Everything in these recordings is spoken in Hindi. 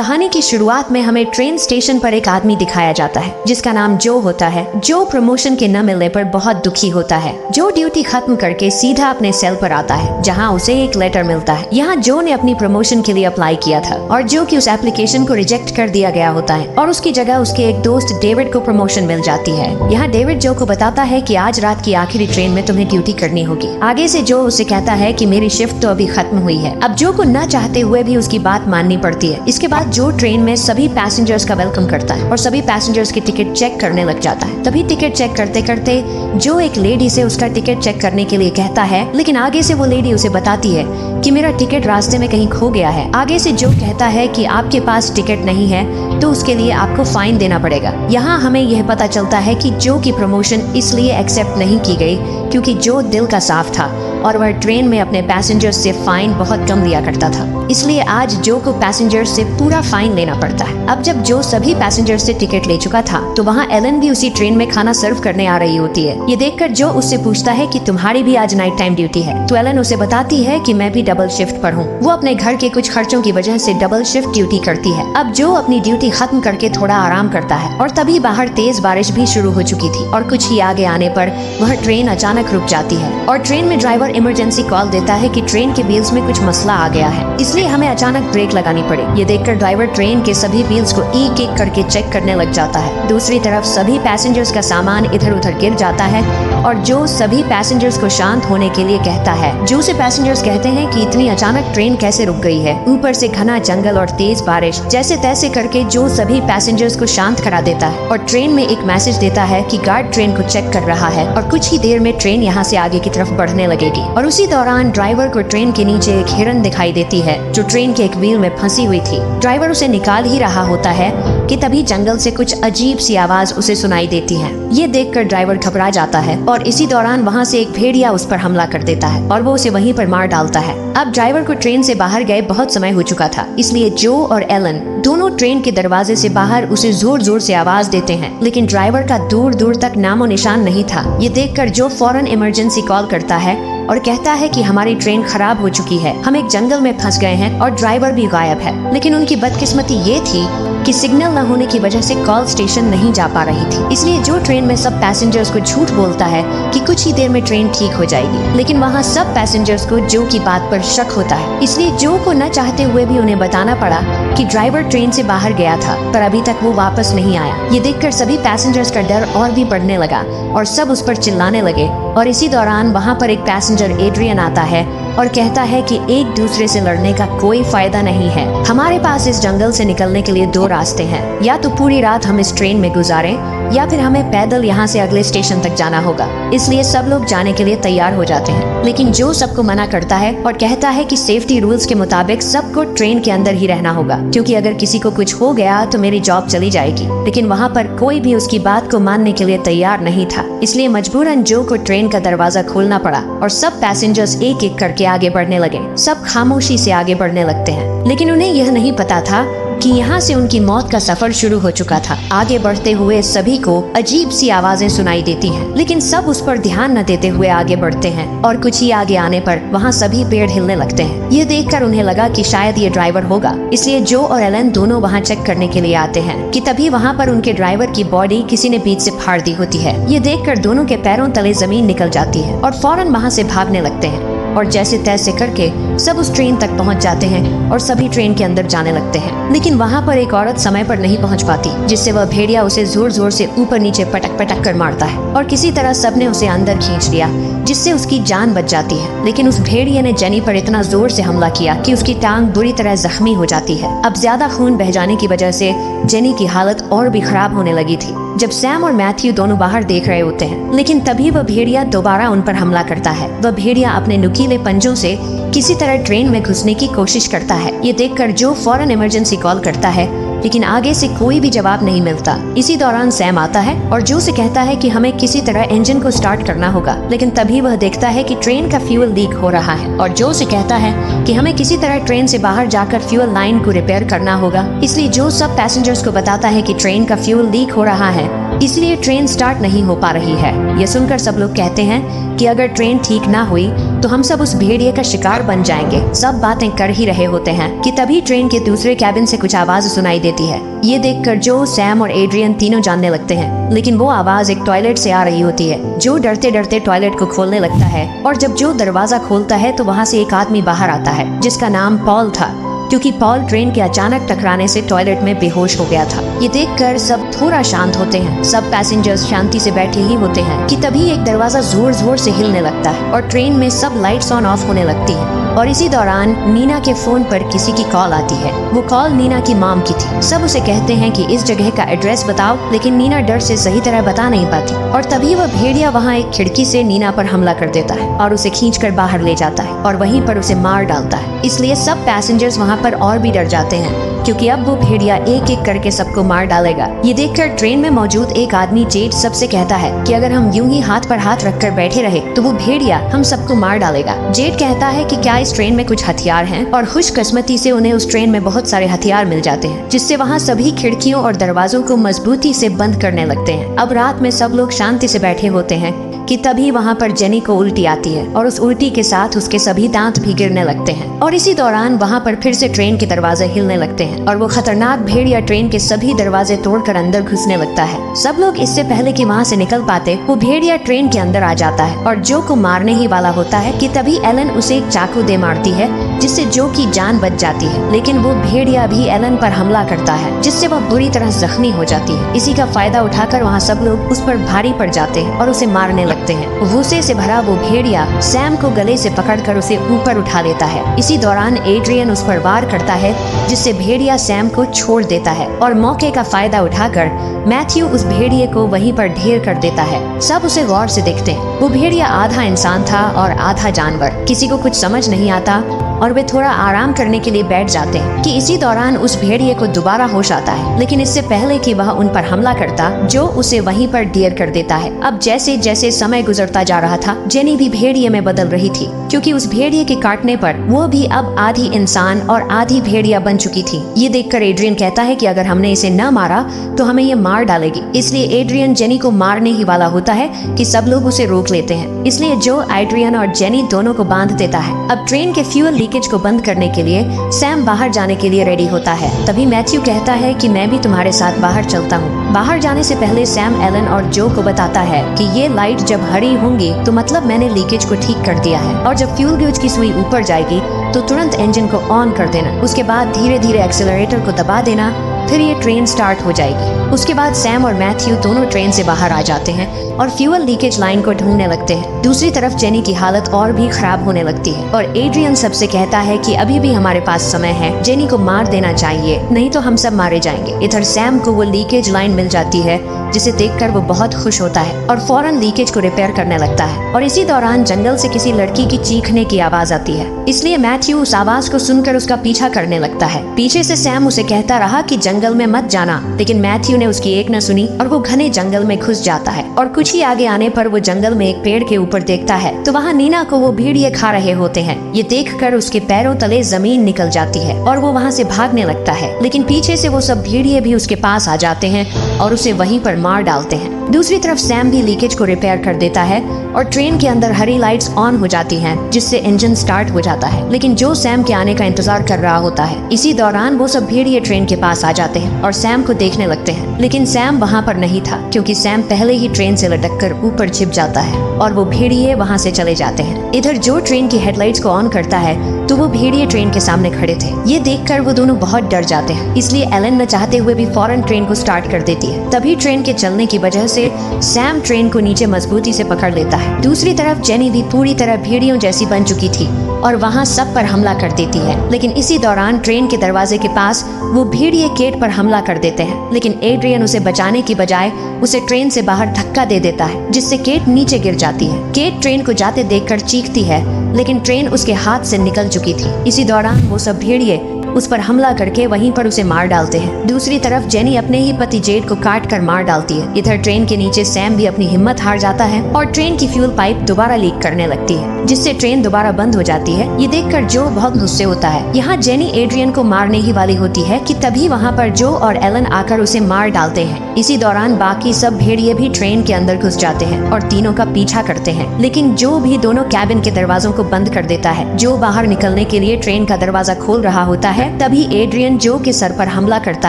कहानी की शुरुआत में हमें ट्रेन स्टेशन पर एक आदमी दिखाया जाता है जिसका नाम जो होता है। जो प्रमोशन के न मिलने पर बहुत दुखी होता है। जो ड्यूटी खत्म करके सीधा अपने सेल पर आता है जहां उसे एक लेटर मिलता है। यहाँ जो ने अपनी प्रमोशन के लिए अप्लाई किया था और जो कि उस एप्लीकेशन को रिजेक्ट कर दिया गया होता है और उसकी जगह उसके एक दोस्त डेविड को प्रमोशन मिल जाती है। यहाँ डेविड जो को बताता है कि आज रात की आखिरी ट्रेन में तुम्हें ड्यूटी करनी होगी। आगे से जो उसे कहता है कि मेरी शिफ्ट तो अभी खत्म हुई है। अब जो को न चाहते हुए भी उसकी बात माननी पड़ती है। इसके बाद जो ट्रेन में सभी पैसेंजर्स का वेलकम करता है और सभी पैसेंजर्स की टिकट चेक करने लग जाता है। तभी टिकट चेक करते करते जो एक लेडी से उसका टिकट चेक करने के लिए कहता है, लेकिन आगे से वो लेडी उसे बताती है कि मेरा टिकट रास्ते में कहीं खो गया है। आगे से जो कहता है कि आपके पास टिकट नहीं है तो उसके लिए आपको फाइन देना पड़ेगा। यहाँ हमें यह पता चलता है कि जो की प्रमोशन इसलिए एक्सेप्ट नहीं की गई क्योंकि जो दिल का साफ था और वह ट्रेन में अपने पैसेंजर्स से फाइन बहुत कम लिया करता था। इसलिए आज जो को पैसेंजर्स से पूरा फाइन लेना पड़ता है। अब जब जो सभी पैसेंजर्स से टिकट ले चुका था तो वहाँ एलन भी उसी ट्रेन में खाना सर्व करने आ रही होती है। ये देखकर जो उससे पूछता है कि तुम्हारी भी आज नाइट टाइम ड्यूटी है। तो एलन उसे बताती है कि मैं भी डबल शिफ्ट पर हूँ। वो अपने घर के कुछ खर्चों की वजह से डबल शिफ्ट ड्यूटी करती है। अब जो अपनी ड्यूटी खत्म करके थोड़ा आराम करता है और तभी बाहर तेज बारिश भी शुरू हो चुकी थी और कुछ ही आगे आने पर वह ट्रेन अचानक रुक जाती है और ट्रेन में ड्राइवर इमरजेंसी कॉल देता है कि ट्रेन के व्हील्स में कुछ मसला आ गया है, इसलिए हमें अचानक ब्रेक लगानी पड़ी। ये देखकर ड्राइवर ट्रेन के सभी व्हील्स को एक एक करके चेक करने लग जाता है। दूसरी तरफ सभी पैसेंजर्स का सामान इधर उधर गिर जाता है और जो सभी पैसेंजर्स को शांत होने के लिए कहता है। जो से पैसेंजर्स कहते हैं कि इतनी अचानक ट्रेन कैसे रुक गई है, ऊपर से घना जंगल और तेज बारिश। जैसे तैसे करके जो सभी पैसेंजर्स को शांत करा देता है और ट्रेन में एक मैसेज देता है कि गार्ड ट्रेन को चेक कर रहा है और कुछ ही देर में ट्रेन यहाँ से आगे की तरफ बढ़ने लगेगी। और उसी दौरान ड्राइवर को ट्रेन के नीचे एक हिरन दिखाई देती है जो ट्रेन के एक व्हील में फंसी हुई थी। ड्राइवर उसे निकाल ही रहा होता है कि तभी जंगल से कुछ अजीब सी आवाज उसे सुनाई देती है। ये देखकर ड्राइवर घबरा जाता है और इसी दौरान वहाँ से एक भेड़िया उस पर हमला कर देता है और वो उसे वहीं पर मार डालता है। अब ड्राइवर को ट्रेन से बाहर गए बहुत समय हो चुका था, इसलिए जो और एलन दोनों ट्रेन के दरवाजे से बाहर उसे जोर जोर से आवाज देते हैं, लेकिन ड्राइवर का दूर दूर तक नामो निशान नहीं था। ये देखकर जो फौरन इमरजेंसी कॉल करता है और कहता है कि हमारी ट्रेन खराब हो चुकी है, हम एक जंगल में फंस गए हैं और ड्राइवर भी गायब है। लेकिन उनकी बदकिस्मती ये थी कि सिग्नल न होने की वजह से कॉल स्टेशन नहीं जा पा रही थी। इसलिए जो ट्रेन में सब पैसेंजर्स को झूठ बोलता है कि कुछ ही देर में ट्रेन ठीक हो जाएगी, लेकिन वहाँ सब पैसेंजर्स को जो की बात पर शक होता है। इसलिए जो को न चाहते हुए भी उन्हें बताना पड़ा कि ड्राइवर ट्रेन से बाहर गया था पर अभी तक वो वापस नहीं आया। ये देखकर सभी पैसेंजर्स का डर और भी बढ़ने लगा और सब उस पर चिल्लाने लगे। और इसी दौरान वहाँ पर एक पैसेंजर एड्रियन आता है और कहता है कि एक दूसरे से लड़ने का कोई फायदा नहीं है। हमारे पास इस जंगल से निकलने के लिए दो रास्ते हैं, या तो पूरी रात हम इस ट्रेन में गुजारें या फिर हमें पैदल यहाँ से अगले स्टेशन तक जाना होगा। इसलिए सब लोग जाने के लिए तैयार हो जाते हैं, लेकिन जो सबको मना करता है और कहता है कि सेफ्टी रूल्स के मुताबिक सबको ट्रेन के अंदर ही रहना होगा, क्योंकि अगर किसी को कुछ हो गया तो मेरी जॉब चली जाएगी। लेकिन वहाँ पर कोई भी उसकी बात को मानने के लिए तैयार नहीं था, इसलिए मजबूरन जो को ट्रेन का दरवाजा खोलना पड़ा और सब पैसेंजर्स एक एक करके आगे बढ़ने लगे। सब खामोशी से आगे बढ़ने लगते हैं, लेकिन उन्हें यह नहीं पता था कि यहाँ से उनकी मौत का सफर शुरू हो चुका था। आगे बढ़ते हुए सभी को अजीब सी आवाजें सुनाई देती हैं, लेकिन सब उस पर ध्यान न देते हुए आगे बढ़ते हैं और कुछ ही आगे आने पर वहाँ सभी पेड़ हिलने लगते हैं। ये देखकर उन्हें लगा कि शायद ये ड्राइवर होगा, इसलिए जो और एलन दोनों वहाँ चेक करने के लिए आते हैं कि तभी वहाँ पर उनके ड्राइवर की बॉडी किसी ने बीच से फाड़ दी होती है। ये देखकर दोनों के पैरों तले जमीन निकल जाती है और फौरन वहाँ से भागने लगते हैं और जैसे तैसे करके सब उस ट्रेन तक पहुंच जाते हैं और सभी ट्रेन के अंदर जाने लगते हैं। लेकिन वहां पर एक औरत समय पर नहीं पहुंच पाती, जिससे वह भेड़िया उसे जोर जोर से ऊपर नीचे पटक पटक कर मारता है और किसी तरह सबने उसे अंदर खींच लिया, जिससे उसकी जान बच जाती है। लेकिन उस भेड़िया ने जेनी पर इतना जोर से हमला किया कि उसकी टांग बुरी तरह जख्मी हो जाती है। अब ज्यादा खून बह जाने की वजह से जेनी की हालत और भी खराब होने लगी थी। जब सैम और मैथ्यू दोनों बाहर देख रहे होते हैं, लेकिन तभी वह भेड़िया दोबारा उन पर हमला करता है। वह भेड़िया अपने नुकीले पंजों से किसी तरह ट्रेन में घुसने की कोशिश करता है। ये देखकर जो फौरन इमरजेंसी कॉल करता है, लेकिन आगे से कोई भी जवाब नहीं मिलता। इसी दौरान सैम आता है और जो से कहता है कि हमें किसी तरह इंजन को स्टार्ट करना होगा, लेकिन तभी वह देखता है कि ट्रेन का फ्यूल लीक हो रहा है और जो से कहता है कि हमें किसी तरह ट्रेन से बाहर जाकर फ्यूल लाइन को रिपेयर करना होगा। इसलिए जो सब पैसेंजर्स को बताता है कि ट्रेन का फ्यूल लीक हो रहा है इसलिए ट्रेन स्टार्ट नहीं हो पा रही है। ये सुनकर सब लोग कहते हैं कि अगर ट्रेन ठीक ना हुई तो हम सब उस भेड़िए का शिकार बन जाएंगे। सब बातें कर ही रहे होते हैं कि तभी ट्रेन के दूसरे कैबिन से कुछ आवाज सुनाई देती है। ये देखकर जो, सैम और एड्रियन तीनों जानने लगते हैं, लेकिन वो आवाज एक टॉयलेट से आ रही होती है। जो डरते डरते टॉयलेट को खोलने लगता है और जब जो दरवाजा खोलता है तो वहाँ से एक आदमी बाहर आता है जिसका नाम पॉल था, क्योंकि पॉल ट्रेन के अचानक टकराने से टॉयलेट में बेहोश हो गया था। ये देखकर सब थोड़ा शांत होते हैं। सब पैसेंजर्स शांति से बैठे ही होते हैं कि तभी एक दरवाजा जोर जोर से हिलने लगता है और ट्रेन में सब लाइट्स ऑन ऑफ होने लगती है। और इसी दौरान नीना के फोन पर किसी की कॉल आती है। वो कॉल नीना की मॉम की थी। सब उसे कहते हैं कि इस जगह का एड्रेस बताओ, लेकिन नीना डर से सही तरह बता नहीं पाती। और तभी वह भेड़िया वहाँ एक खिड़की से नीना पर हमला कर देता है और उसे खींचकर बाहर ले जाता है और वहीं पर उसे मार डालता है। इसलिए सब पैसेंजर्स वहाँ पर और भी डर जाते हैं, क्योंकि अब वो भेड़िया एक एक करके सबको मार डालेगा। ये देखकर ट्रेन में मौजूद एक आदमी जेड सबसे कहता है कि अगर हम यूं ही हाथ पर हाथ रखकर बैठे रहे तो वो भेड़िया हम सबको मार डालेगा। जेड कहता है कि क्या इस ट्रेन में कुछ हथियार हैं, और खुशकिस्मती से उन्हें उस ट्रेन में बहुत सारे हथियार मिल जाते हैं, जिससे वहाँ सभी खिड़कियों और दरवाजों को मजबूती से बंद करने लगते हैं। अब रात में सब लोग शांति से बैठे होते हैं कि तभी वहाँ पर जेनी को उल्टी आती है और उस उल्टी के साथ उसके सभी दांत भी गिरने लगते हैं। और इसी दौरान वहाँ पर फिर से ट्रेन के दरवाजे हिलने लगते हैं और वो खतरनाक भेड़िया ट्रेन के सभी दरवाजे तोड़कर अंदर घुसने लगता है। सब लोग इससे पहले कि वहाँ से निकल पाते, वो भेड़िया ट्रेन के अंदर आ जाता है और जो को मारने ही वाला होता है कि तभी एलन उसे एक चाकू दे मारती है, जिससे जो की जान बच जाती है। लेकिन वो भेड़िया भी एलन पर हमला करता है, जिससे वह बुरी तरह जख्मी हो जाती है। इसी का फायदा उठाकर वहाँ सब लोग उस पर भारी पड़ जाते हैं और उसे मारने लगते हैं। गुस्से से भरा वो भेड़िया सैम को गले से पकड़कर उसे ऊपर उठा लेता है। इसी दौरान एड्रियन उस पर वार करता है, जिससे भेड़िया सैम को छोड़ देता है और मौके का फायदा उठाकर मैथ्यू उस भेड़िए को वहीं पर ढेर कर देता है। सब उसे गौर से देखते हैं। वो भेड़िया आधा इंसान था और आधा जानवर। किसी को कुछ समझ नहीं आता और वे थोड़ा आराम करने के लिए बैठ जाते हैं कि इसी दौरान उस भेड़िए को दोबारा होश आता है, लेकिन इससे पहले कि वह उन पर हमला करता, जो उसे वहीं पर ढेर कर देता है। अब जैसे जैसे समय गुजरता जा रहा था, जेनी भी भेड़िए में बदल रही थी, क्योंकि उस भेड़िए के काटने पर वो भी अब आधी इंसान और आधी भेड़िया बन चुकी थी। ये देखकर एड्रियन कहता है कि अगर हमने इसे न मारा तो हमें ये मार डालेगी। इसलिए एड्रियन जेनी को मारने ही वाला होता है कि सब लोग उसे रोक लेते हैं। इसलिए जो एड्रियन और जेनी दोनों को बांध देता है। अब ट्रेन के फ्यूल लीकेज को बंद करने के लिए सैम बाहर जाने के लिए रेडी होता है। तभी मैथ्यू कहता है कि मैं भी तुम्हारे साथ बाहर चलता हूँ। बाहर जाने से पहले सैम एलन और जो को बताता है कि ये लाइट जब हरी होंगी तो मतलब मैंने लीकेज को ठीक कर दिया है, और जब फ्यूल गेज की सुई ऊपर जाएगी तो तुरंत इंजन को ऑन कर देना। उसके बाद धीरे धीरे एक्सेलरेटर को दबा देना, फिर ये ट्रेन स्टार्ट हो जाएगी। उसके बाद सैम और मैथ्यू दोनों ट्रेन से बाहर आ जाते हैं और फ्यूल लीकेज लाइन को ढूंढने लगते हैं। दूसरी तरफ जेनी की हालत और भी खराब होने लगती है और एड्रियन सबसे कहता है कि अभी भी हमारे पास समय है, जेनी को मार देना चाहिए, नहीं तो हम सब मारे जाएंगे। इधर सैम को वो लीकेज लाइन मिल जाती है, जिसे देखकर वो बहुत खुश होता है और फौरन लीकेज को रिपेयर करने लगता है। और इसी दौरान जंगल से किसी लड़की की चीखने की आवाज आती है, इसलिए मैथ्यू उस आवाज को सुनकर उसका पीछा करने लगता है। पीछे से सैम उसे कहता रहा कि जंगल में मत जाना, लेकिन मैथ्यू ने उसकी एक न सुनी और वो घने जंगल में घुस जाता है। और कुछ ही आगे आने पर वो जंगल में एक पेड़ के ऊपर देखता है तो वहाँ नीना को वो भेड़िए खा रहे होते हैं। ये देखकर उसके पैरों तले जमीन निकल जाती है और वो वहाँ से भागने लगता है, लेकिन पीछे से वो सब भेड़िए भी उसके पास आ जाते हैं और उसे वहीं पर मार डालते हैं। दूसरी तरफ सैम भी लीकेज को रिपेयर कर देता है और ट्रेन के अंदर हरी लाइट्स ऑन हो जाती हैं, जिससे इंजन स्टार्ट हो जाता है। लेकिन जो सैम के आने का इंतजार कर रहा होता है। इसी दौरान वो सब भेड़िए ट्रेन के पास आ जाते हैं और सैम को देखने लगते हैं, लेकिन सैम वहाँ पर नहीं था, क्योंकि सैम पहले ही ट्रेन से लटक कर ऊपर छिप जाता है और वो भेड़िए वहाँ से चले जाते हैं। इधर जो ट्रेन की हेडलाइट्स को ऑन करता है तो वो भेड़िए ट्रेन के सामने खड़े थे। ये देखकर वो दोनों बहुत डर जाते हैं, इसलिए एलन न चाहते हुए भी फौरन ट्रेन को स्टार्ट कर देती है। तभी ट्रेन के चलने की वजह से सैम ट्रेन को नीचे मजबूती से पकड़ लेता है। दूसरी तरफ जेनी भी पूरी तरह भेड़ियों जैसी बन चुकी थी और वहाँ सब पर हमला कर देती है, लेकिन इसी दौरान ट्रेन के दरवाजे के पास वो भेड़िए केट पर हमला कर देते हैं, लेकिन एड्रियन उसे बचाने की बजाय उसे ट्रेन से बाहर धक्का दे देता है, जिससे केट नीचे गिर जाती है। केट ट्रेन को जाते देखकर चीखती है, लेकिन ट्रेन उसके हाथ से निकल चुकी थी। इसी दौरान वो सब भेड़िए उस पर हमला करके वहीं पर उसे मार डालते हैं। दूसरी तरफ जेनी अपने ही पति जेड को काट कर मार डालती है। इधर ट्रेन के नीचे सैम भी अपनी हिम्मत हार जाता है और ट्रेन की फ्यूल पाइप दोबारा लीक करने लगती है। जिससे ट्रेन दोबारा बंद हो जाती है। ये देखकर जो बहुत गुस्से होता है। यहाँ जेनी एड्रियन को मारने ही वाली होती है कि तभी वहाँ पर जो और एलन आकर उसे मार डालते हैं। इसी दौरान बाकी सब भेड़िए भी ट्रेन के अंदर घुस जाते हैं और तीनों का पीछा करते हैं, लेकिन जो भी दोनों कैबिन के दरवाजों को बंद कर देता है। जो बाहर निकलने के लिए ट्रेन का दरवाजा खोल रहा होता है, तभी एड्रियन जो के सर पर हमला करता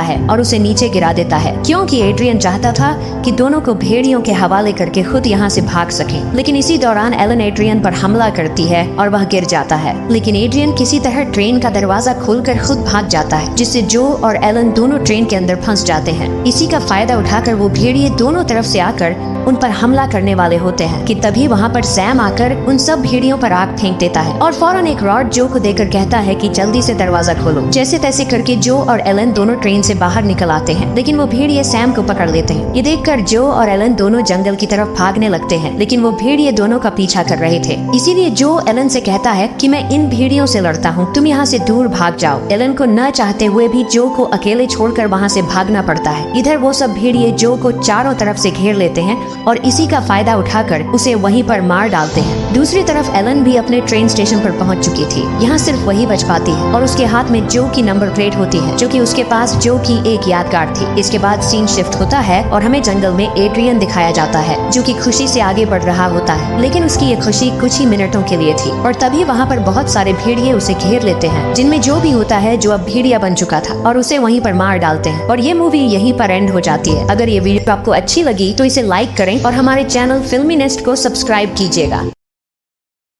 है और उसे नीचे गिरा देता है, क्योंकि एड्रियन चाहता था कि दोनों को भेड़ियों के हवाले करके खुद यहाँ से भाग सके। लेकिन इसी दौरान एलन एड्रियन पर हमला करती है और वह गिर जाता है, लेकिन एड्रियन किसी तरह ट्रेन का दरवाजा खोलकर खुद भाग जाता है, जिससे जो और एलन दोनों ट्रेन के अंदर फंस जाते हैं। इसी का फायदा उठाकर वो भेड़िए दोनों तरफ से आकर उन पर हमला करने वाले होते हैं कि तभी वहाँ पर सैम आकर उन सब भेड़ियों पर आग फेंक देता है और फौरन एक रॉड जो को देकर कहता है कि जल्दी से दरवाजा खोलो। जैसे तैसे करके जो और एलन दोनों ट्रेन से बाहर निकल आते हैं, लेकिन वो भेड़िए सैम को पकड़ लेते हैं। ये देखकर जो और एलन दोनों जंगल की तरफ भागने लगते हैं, लेकिन वो भेड़िए दोनों का पीछा कर रहे थे। इसीलिए जो एलन से कहता है कि मैं इन भेड़ियों से लड़ता हूँ, तुम यहाँ से दूर भाग जाओ। एलन को न चाहते हुए भी जो को अकेले छोड़कर वहाँ से भागना पड़ता है। इधर वो सब भेड़िए जो को चारों तरफ से घेर लेते हैं और इसी का फायदा उठाकर उसे वहीं पर मार डालते हैं। दूसरी तरफ एलन भी अपने ट्रेन स्टेशन पर पहुंच चुकी थी। यहाँ सिर्फ वही बच पाती है और उसके हाथ में जो की नंबर प्लेट होती है, जो कि उसके पास जो की एक यादगार थी। इसके बाद सीन शिफ्ट होता है और हमें जंगल में एड्रियन दिखाया जाता है, जो कि खुशी से आगे बढ़ रहा होता है, लेकिन उसकी ये खुशी कुछ ही मिनटों के लिए थी। और तभी वहाँ पर बहुत सारे भेड़िए उसे घेर लेते हैं, जिनमें जो भी होता है जो अब भेड़िया बन चुका था, और उसे वहीं पर मार डालते हैं। और ये मूवी यहीं पर एंड हो जाती है। अगर ये वीडियो आपको अच्छी लगी तो इसे लाइक करें और हमारे चैनल फिल्मी नेस्ट को सब्सक्राइब कीजिएगा।